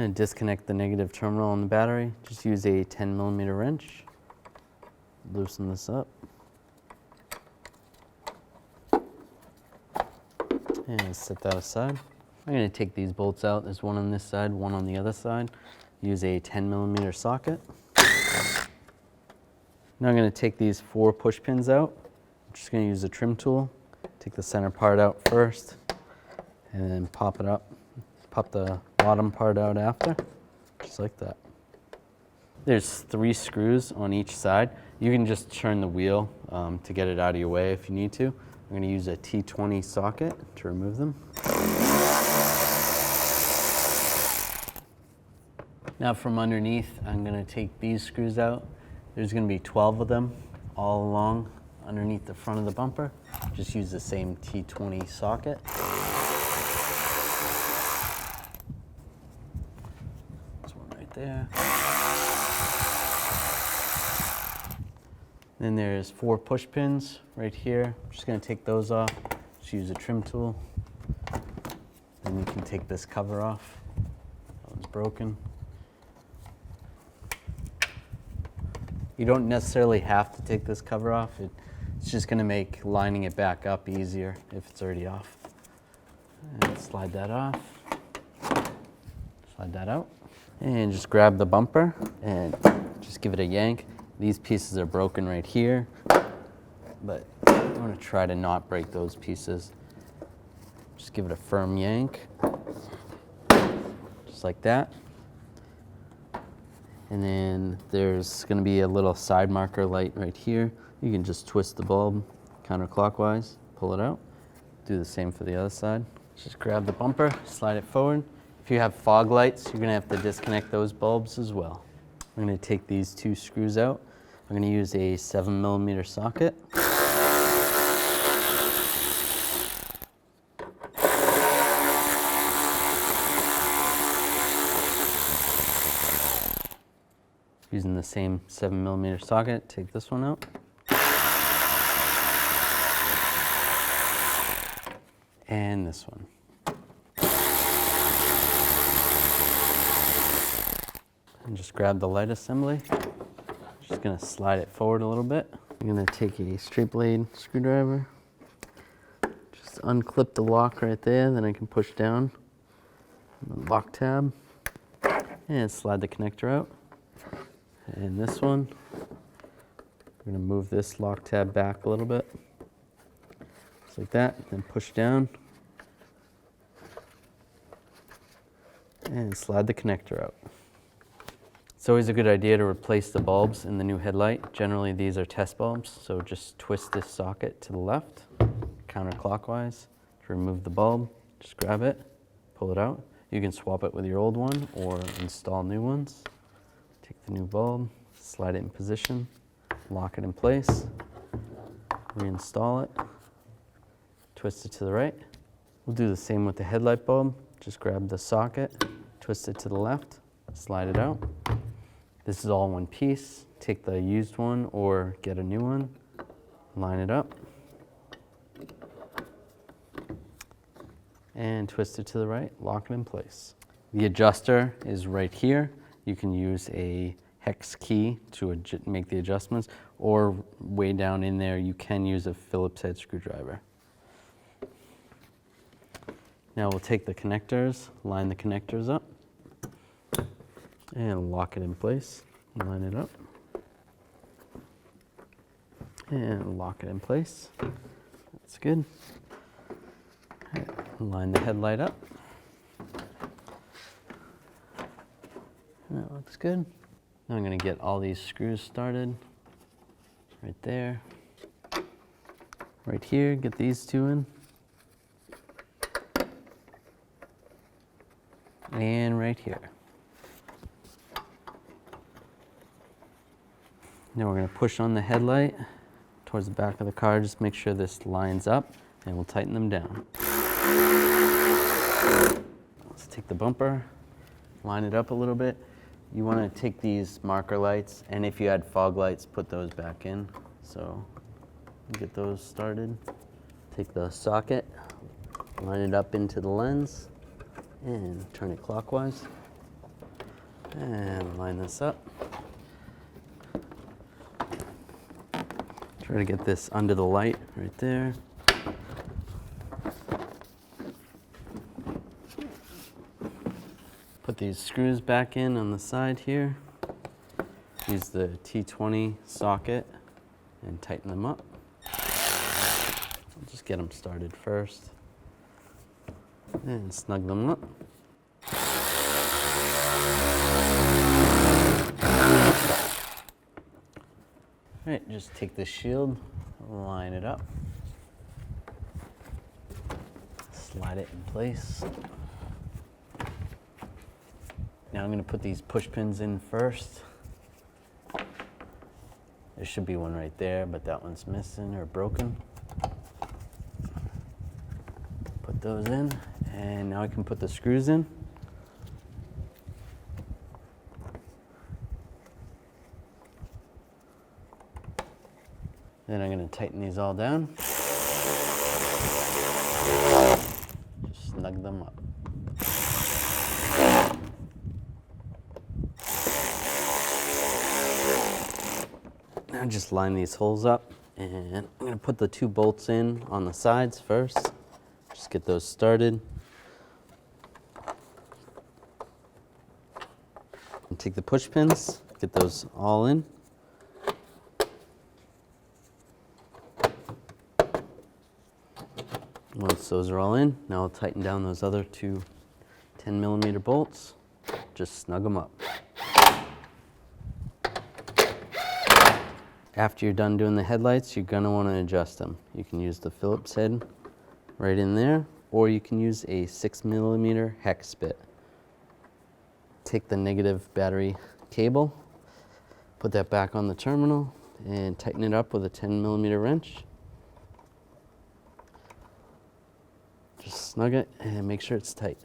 going to disconnect the negative terminal on the battery. Just use a 10mm wrench. Loosen this up. And set that aside. I'm going to take these bolts out. There's one on this side, one on the other side. Use a 10mm socket. Now I'm going to take these 4 push pins out. I'm just going to use a trim tool. Take the center part out first, and then pop it up. Pop the bottom part out after, just like that. There's 3 screws on each side. You can just turn the wheel to get it out of your way if you need to. I'm going to use a T20 socket to remove them. Now from underneath, I'm going to take these screws out. There's going to be 12 of them all along underneath the front of the bumper. Just use the same T20 socket. There's one right there. Then there's 4 push pins right here. I'm just going to take those off. Just use a trim tool. Then you can take this cover off. That one's broken. You don't necessarily have to take this cover off. It's just going to make lining it back up easier if it's already off. And slide that off. Slide that out. And just grab the bumper and just give it a yank. These pieces are broken right here, but I'm going to try to not break those pieces. Just give it a firm yank, just like that. And then there's going to be a little side marker light right here. You can just twist the bulb counterclockwise, pull it out. Do the same for the other side. Just grab the bumper, slide it forward. If you have fog lights, you're going to have to disconnect those bulbs as well. I'm going to take these 2 screws out. I'm going to use a 7mm socket. Using the same 7mm socket, take this one out. And this one. And just grab the light assembly. Just going to slide it forward a little bit. I'm going to take a straight blade screwdriver. Just unclip the lock right there, then I can push down the lock tab and slide the connector out. And this one, we're going to move this lock tab back a little bit. Just like that, then push down. And slide the connector out. It's always a good idea to replace the bulbs in the new headlight. Generally these are test bulbs, so just twist this socket to the left, counterclockwise, to remove the bulb. Just grab it, pull it out. You can swap it with your old one or install new ones. Take the new bulb, slide it in position, lock it in place, reinstall it, twist it to the right. We'll do the same with the headlight bulb. Just grab the socket, twist it to the left, slide it out. This is all one piece. Take the used one or get a new one, line it up, and twist it to the right, lock it in place. The adjuster is right here. You can use a hex key to make the adjustments, or way down in there you can use a Phillips head screwdriver. Now we'll take the connectors, line the connectors up, and lock it in place. Line it up, and lock it in place. That's good. Right. Line the headlight up. That looks good. Now I'm going to get all these screws started. Right there. Right here, get these 2 in. And right here. Now we're going to push on the headlight towards the back of the car. Just make sure this lines up, and we'll tighten them down. Let's take the bumper, line it up a little bit. You want to take these marker lights, and if you had fog lights, put those back in. So get those started. Take the socket, line it up into the lens, and turn it clockwise. And line this up. Try to get this under the light right there. Put these screws back in on the side here. Use the T20 socket and tighten them up. Just get them started first and snug them up. All right, just take this shield, line it up, slide it in place. Now I'm going to put these push pins in first. There should be one right there, but that one's missing or broken. Put those in, and now I can put the screws in. Then I'm going to tighten these all down. Just snug them up. Now just line these holes up, and I'm going to put the 2 bolts in on the sides first. Just get those started. And take the push pins, get those all in. Once those are all in, now I'll tighten down those other 2 10mm bolts. Just snug them up. After you're done doing the headlights, you're going to want to adjust them. You can use the Phillips head right in there, or you can use a 6mm hex bit. Take the negative battery cable, put that back on the terminal, and tighten it up with a 10mm wrench. Just snug it and make sure it's tight.